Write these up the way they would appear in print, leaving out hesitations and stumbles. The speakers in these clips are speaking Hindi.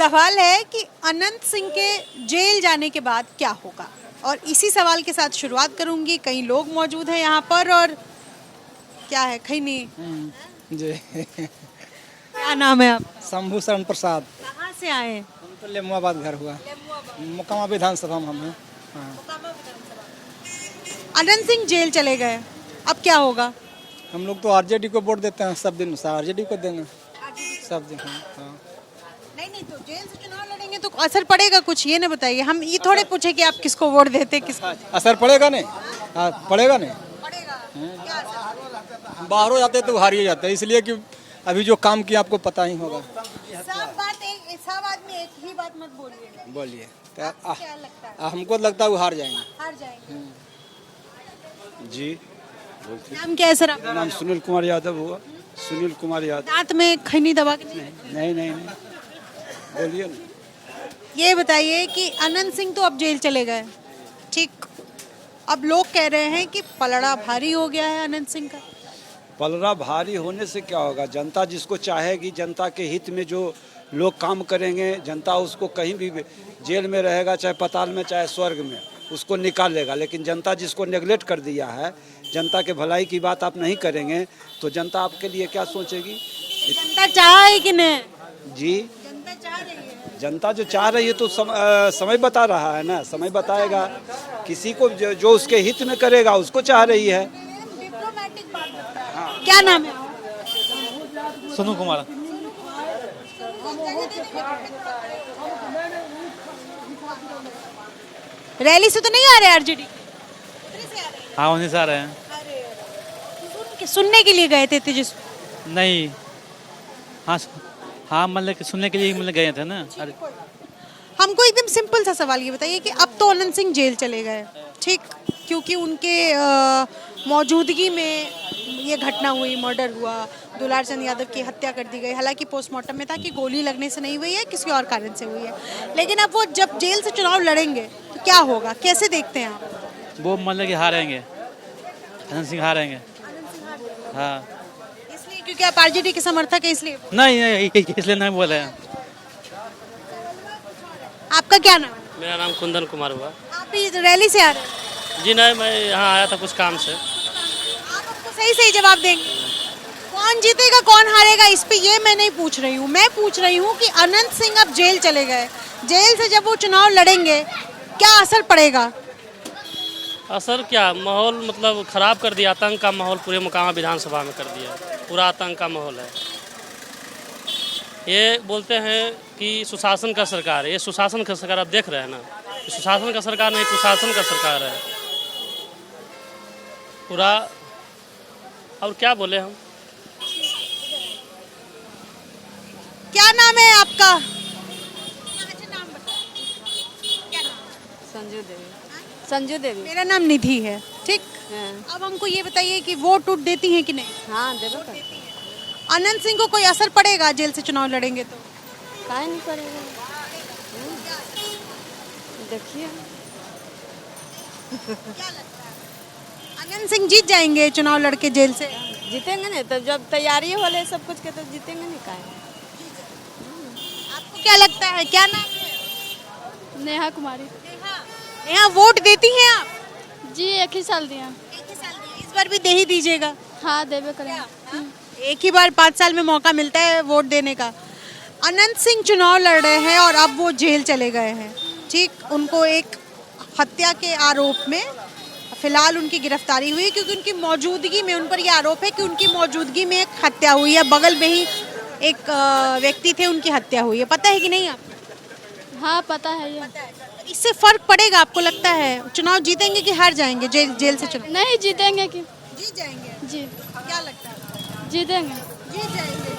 सवाल है कि अनंत सिंह के जेल जाने के बाद क्या होगा, और इसी सवाल के साथ शुरुआत करूंगी। कई लोग मौजूद हैं यहाँ पर, और क्या है खैनी, जी क्या नाम है आपका? शंभू शरण प्रसाद। कहाँ से आए हैं? हम तो लेमुआबाद घर हुआ, मुकामा विधानसभा में हम हैं। हाँ। अनंत सिंह जेल चले गए, अब क्या होगा? हम लोग तो आरजेडी को वोट देते हैं, सब दिन आरजेडी को देंगे सब दिन। हाँ। नहीं तो जेल से चुनाव लड़ेंगे तो असर पड़ेगा कुछ, ये ना बताइए। हम ये थोड़े पूछे कि आप किसको वोट देते, किसको असर पड़ेगा नहीं? हाँ, पड़ेगा नहीं। पड़ेगा। क्या असर? बाहरों जाते तो हार ही जाते हैं, इसलिए कि अभी जो काम किया आपको पता ही होगा। सब आदमी एक ही बात मत बोलिए। बोलिए तो क्या लगता है? हमको लगता है वो हार जाएंगे। हार जाएंगे। जी नाम क्या है सर आपका? नाम सुनील कुमार यादव हुआ। सुनील कुमार यादव। दांत में खैनी दबा के नहीं बोलिए ना। ये बताइए कि अनंत सिंह तो अब जेल चले गए, ठीक। अब लोग कह रहे हैं कि पलड़ा भारी हो गया है अनंत सिंह का। पलड़ा भारी होने से क्या होगा? जनता जिसको चाहेगी, जनता के हित में जो लोग काम करेंगे, जनता उसको कहीं भी जेल में रहेगा, चाहे पाताल में चाहे स्वर्ग में, उसको निकाल लेगा। लेकिन जनता जिसको नेगलेक्ट कर दिया है, जनता के भलाई की बात आप नहीं करेंगे तो जनता आपके लिए क्या सोचेगी? जनता चाहे कि नहीं? जी, जनता चाह रही है। जनता जो चाह रही है तो समय बता रहा है ना, समय बताएगा। किसी को जो उसके हित में करेगा उसको चाह रही है। डिप्लोमेटिक बात लगता है। क्या नाम है? सोनू कुमार। रैली से तो नहीं आ रहे आरजेडी? हाँ उन्हीं से आ रहे हैं। सुनने के लिए गए थे तेजस्वी? नहीं, हाँ हाँ मतलब कि सुनने के लिए मतलब गए थे ना। अरे हमको एकदम सिंपल सा सवाल ये बताइए कि अब तो अनंत सिंह जेल चले गए, ठीक, क्योंकि उनके मौजूदगी में ये घटना हुई, मर्डर हुआ, दुलार चंद यादव की हत्या कर दी गई। हालांकि पोस्टमार्टम में था कि गोली लगने से नहीं हुई है, किसी और कारण से हुई है। लेकिन अब वो जब जेल से चुनाव लड़ेंगे तो क्या होगा, कैसे देखते हैं आप? वो मतलब कि हारेंगे, अनंत सिंह हारेंगे। हाँ इसलिए क्योंकि आप आरजेडी के समर्थक है, इसलिए? नहीं इसलिए नहीं बोले हैं। आपका क्या नाम है? मेरा नाम कुंदन कुमार हुआ। आप इस रैली से आ रहे हैं? जी नहीं, मैं यहाँ आया था कुछ काम से। आप हमको सही सही जवाब देंगे। कौन जीतेगा कौन हारेगा इस पे ये मैं नहीं पूछ रही हूँ। मैं पूछ रही हूँ कि अनंत सिंह अब जेल चले गए, जेल से जब वो चुनाव लड़ेंगे क्या असर पड़ेगा? असर क्या, माहौल मतलब खराब कर दिया, आतंक का माहौल पूरे मुकामा विधानसभा में कर दिया। पूरा आतंक का माहौल है। ये बोलते हैं कि सुशासन का सरकार है, ये सुशासन का सरकार आप देख रहे हैं ना, ये सुशासन का सरकार नहीं, कुशासन का सरकार है पूरा। और क्या बोले हम? क्या नाम है आपका? संजू देवी। संजू देवी। मेरा नाम निधि है, ठीक। हाँ, अब हमको ये बताइए कि वोट उठ देती हैं कि नहीं? हाँ देवे कर। अनंत सिंह को कोई असर पड़ेगा जेल से चुनाव लड़ेंगे तो? काहे नहीं करेगा? देखिए अनंत सिंह जीत जाएंगे चुनाव लड़के जेल से? जीतेंगे नहीं तो जब तैयारी वाले सब कुछ के तो जीतेंगे नहीं काहे। आपको क्या लगता है, क्या नाम है? नेहा कुमारी। यहाँ वोट देती हैं आप? जी 1 ही साल दिया। इस बार भी दे ही दीजिएगा। हाँ देवे करेंगे। एक ही बार 5 साल में मौका मिलता है वोट देने का। अनंत सिंह चुनाव लड़ रहे हैं और अब वो जेल चले गए हैं, ठीक। उनको एक हत्या के आरोप में फिलहाल उनकी गिरफ्तारी हुई, क्योंकि उनकी मौजूदगी में, उन पर यह आरोप है कि उनकी मौजूदगी में एक हत्या हुई है। बगल में ही एक व्यक्ति थे, उनकी हत्या हुई है। पता है कि नहीं आपको? हाँ पता है ये। इससे फर्क पड़ेगा आपको लगता है? चुनाव जीतेंगे कि हार जाएंगे जेल से चुनाव? नहीं जीतेंगे कि? जीत जाएंगे। जी क्या लगता है? जीतेंगे। जीत जाएंगे।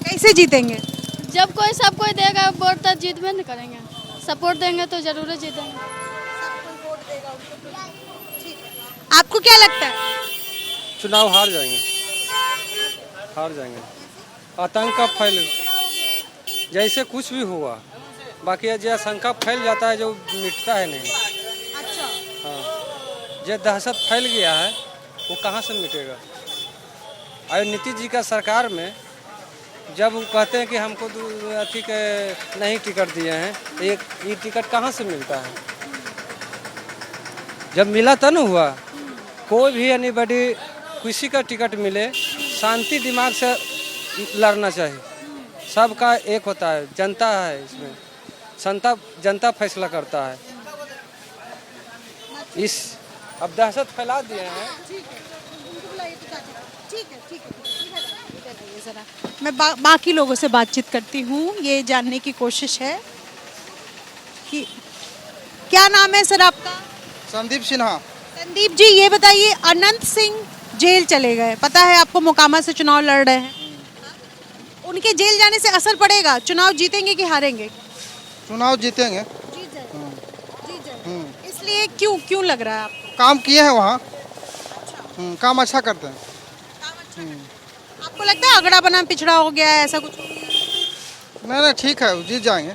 कैसे जीतेंगे? जब कोई सब कोई देगा वोट तो जीतबे नहीं करेंगे। सपोर्ट देंगे तो जरूर जीतेंगे। आपको क्या लगता है? चुनाव हार जाएंगे, हार जाएंगे। आतंक का फैल जैसे कुछ भी हुआ, बाकी जो आशंका फैल जाता है जो मिटता है नहीं। अच्छा। हाँ, जो दहशत फैल गया है वो कहाँ से मिटेगा? और नीतीश जी का सरकार में जब वो कहते हैं कि हमको अथी के नहीं टिकट दिए हैं, एक ये टिकट कहाँ से मिलता है? जब मिला तब न हुआ। कोई भी एनीबॉडी किसी का टिकट मिले, शांति दिमाग से लड़ना चाहिए। सबका एक होता है, जनता है इसमें, जनता फैसला करता है। इस अब दहशत फैला दिए हैं। मैं बाकी लोगों से बातचीत करती हूँ, ये जानने की कोशिश है कि क्या नाम है सर आपका? संदीप सिन्हा। संदीप जी, ये बताइए, अनंत सिंह जेल चले गए, पता है आपको, मोकामा से चुनाव लड़ रहे हैं। उनके जेल जाने से असर पड़ेगा? चुनाव जीतेंगे कि हारेंगे? चुनाव जीतेंगे। जीत जाएंगे। इसलिए क्यों लग रहा है आपको? काम किए हैं वहाँ। काम अच्छा करते हैं। आपको लगता है अगड़ा बना पिछड़ा हो गया है, ऐसा कुछ? नहीं, ठीक है, जीत जाएंगे।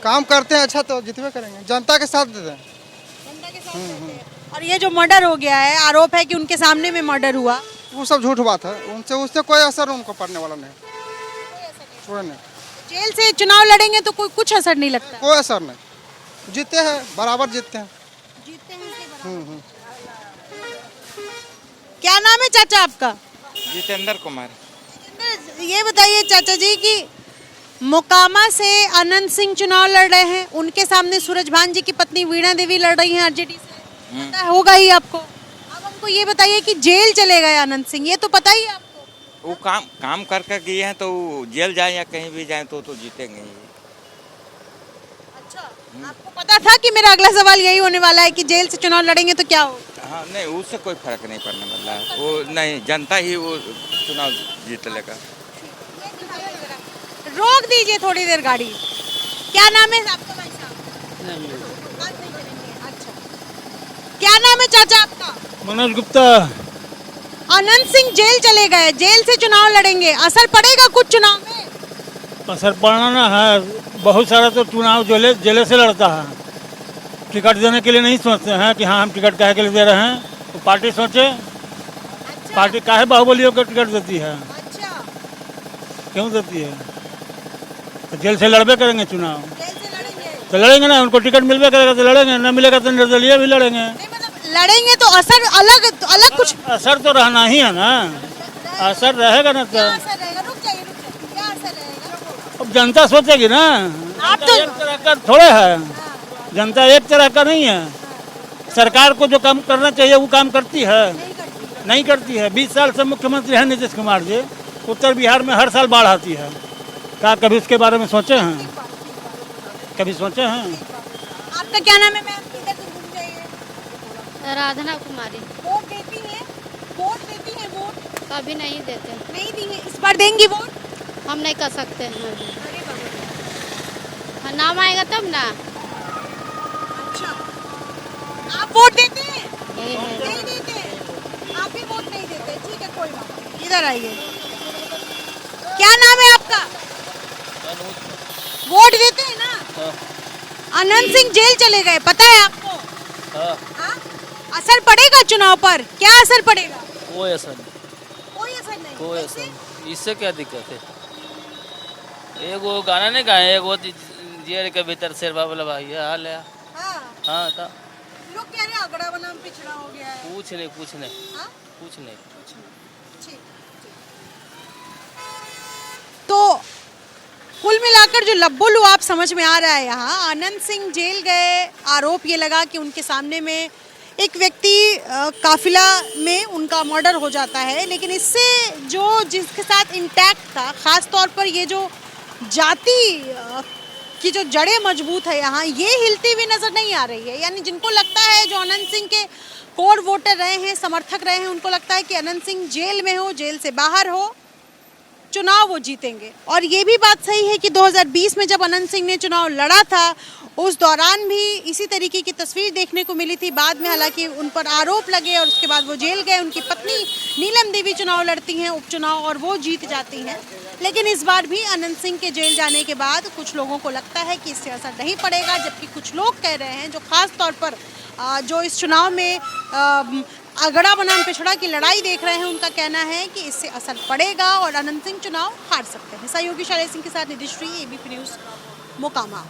काम करते हैं अच्छा तो जीतवे करेंगे, जनता के साथ देते हैं। और ये जो मर्डर हो गया है, आरोप है कि उनके सामने में मर्डर हुआ। वो सब झूठ बात है, उससे कोई असर उनको पड़ने वाला नहीं। कोई नहीं। जेल से चुनाव लड़ेंगे तो कुछ असर नहीं लगता? कोई असर नहीं, जीते हैं, बराबर जीतते हैं। क्या नाम है चाचा आपका? जितेंद्र कुमार। ये बताइए चाचा जी कि मोकामा से अनंत सिंह चुनाव लड़ रहे हैं, उनके सामने सूरजभान जी की पत्नी वीणा देवी लड़ रही हैं आरजेडी से, पता होगा ही आपको। अब हमको ये बताइए कि जेल चले गए अनंत सिंह, ये तो पता ही है आपको। वो काम करके गए हैं तो जेल जाए या कहीं भी जाए तो जीतेंगे ही। अच्छा, आपको पता था कि मेरा अगला सवाल यही होने वाला है कि जेल से चुनाव लड़ेंगे तो क्या हो? हाँ, नहीं, उससे कोई फर्क नहीं पड़ने वाला है। वो नहीं, जनता ही वो चुनाव जीत लेगा। रोक दीजिए थोड़ी देर गाड़ी। क्या नाम है आपका भाई साहब? अच्छा, क्या नाम है चाचा आपका? मनोज गुप्ता। अनंत सिंह जेल चले गए, जेल से चुनाव लड़ेंगे, असर पड़ेगा कुछ चुनाव में? असर पड़ना ना है, बहुत सारा तो चुनाव जेल से लड़ता है। टिकट देने के लिए नहीं सोचते हैं कि हाँ हम टिकट काहे के लिए दे रहे हैं, तो पार्टी सोचे। अच्छा। पार्टी काहे बाहुबलियों को टिकट देती है? अच्छा। क्यों देती है? तो जेल से लड़बे करेंगे चुनाव। जेल से लड़ेंगे तो लड़ेंगे ना, उनको टिकट मिलबे करेगा तो लड़ेंगे, न मिलेगा तो निर्दलीय भी लड़ेंगे। नहीं, मतलब लड़ेंगे तो असर अलग कुछ असर तो रहना ही है ना, असर रहेगा ना। तो क्या असर रहेगा? रुक जाइए, क्या असर रहेगा? अब जनता सोचेगी ना। आप तो एक तरह का थोड़े है, जनता एक तरह का नहीं है। सरकार को जो काम करना चाहिए वो काम करती है? नहीं करती है। 20 साल से मुख्यमंत्री है नीतीश कुमार जी, उत्तर बिहार में हर साल बाढ़ आती है। क्या कभी उसके बारे में सोचे हैं? कभी सोचे हैं? आपका क्या नाम है मैम? किधर से घूम जाइए। राधना कुमारी। वोट देती हैं? वोट देती हैं? वोट कभी नहीं देते। नहीं दी है, इस बार देंगी वोट? हम नहीं कर सकते हैं। हाँ, नाम आएगा तब ना। अच्छा, आप वोट देते हैं? नहीं देते। आप भी वोट नहीं देते, ठीक है, कोई बात नहीं। इधर आइए। क्या नाम है आपका? वोट देते हैं ना? हाँ। अनंत सिंह जेल चले गए, पता है आपको? हाँ। असर पड़ेगा चुनाव पर? क्या असर पड़ेगा? कोई असर नहीं। कोई असर नहीं। कोई असर नहीं। इससे क्या दिक्कत है? एक वो गाना नहीं गाए, एक वो जेल के भीतर शेरवा वाला भाई है, हाल है। हाँ, तो लोग कह रहे हैं अगड़ा बनाम पिछड़ा हो गया है। कुछ नहीं। हाँ? कुछ नहीं। ठीक। तो कुल मिलाकर जो लब्बोलू आप समझ में आ रहा है यहाँ, अनंत सिंह जेल गए, आरोप ये लगा कि उनके सामने में एक व्यक्ति काफिला में उनका मर्डर हो जाता है, लेकिन इससे जो जिसके साथ इंटैक्ट था, खास तौर पर ये जो जाति की जो जड़ें मजबूत है यहाँ, ये हिलती हुई नजर नहीं आ रही है। यानी जिनको लगता है, जो अनंत सिंह के कोर वोटर रहे हैं, समर्थक रहे हैं, उनको लगता है कि अनंत सिंह जेल में हो, जेल से बाहर हो, चुनाव वो जीतेंगे। और ये भी बात सही है कि 2020 में जब अनंत सिंह ने चुनाव लड़ा था, उस दौरान भी इसी तरीके की तस्वीर देखने को मिली थी। बाद में हालांकि उन पर आरोप लगे और उसके बाद वो जेल गए। उनकी पत्नी नीलम देवी चुनाव लड़ती हैं, उपचुनाव, और वो जीत जाती हैं। लेकिन इस बार भी अनंत सिंह के जेल जाने के बाद कुछ लोगों को लगता है कि इससे असर नहीं पड़ेगा, जबकि कुछ लोग कह रहे हैं, जो खास तौर पर जो इस चुनाव में अगड़ा बनाम पिछड़ा की लड़ाई देख रहे हैं, उनका कहना है कि इससे असर पड़ेगा और अनंत सिंह चुनाव हार सकते हैं। सहयोगी शैलेश सिंह के साथ निधिश्री, एबीपी न्यूज़, मोकामा।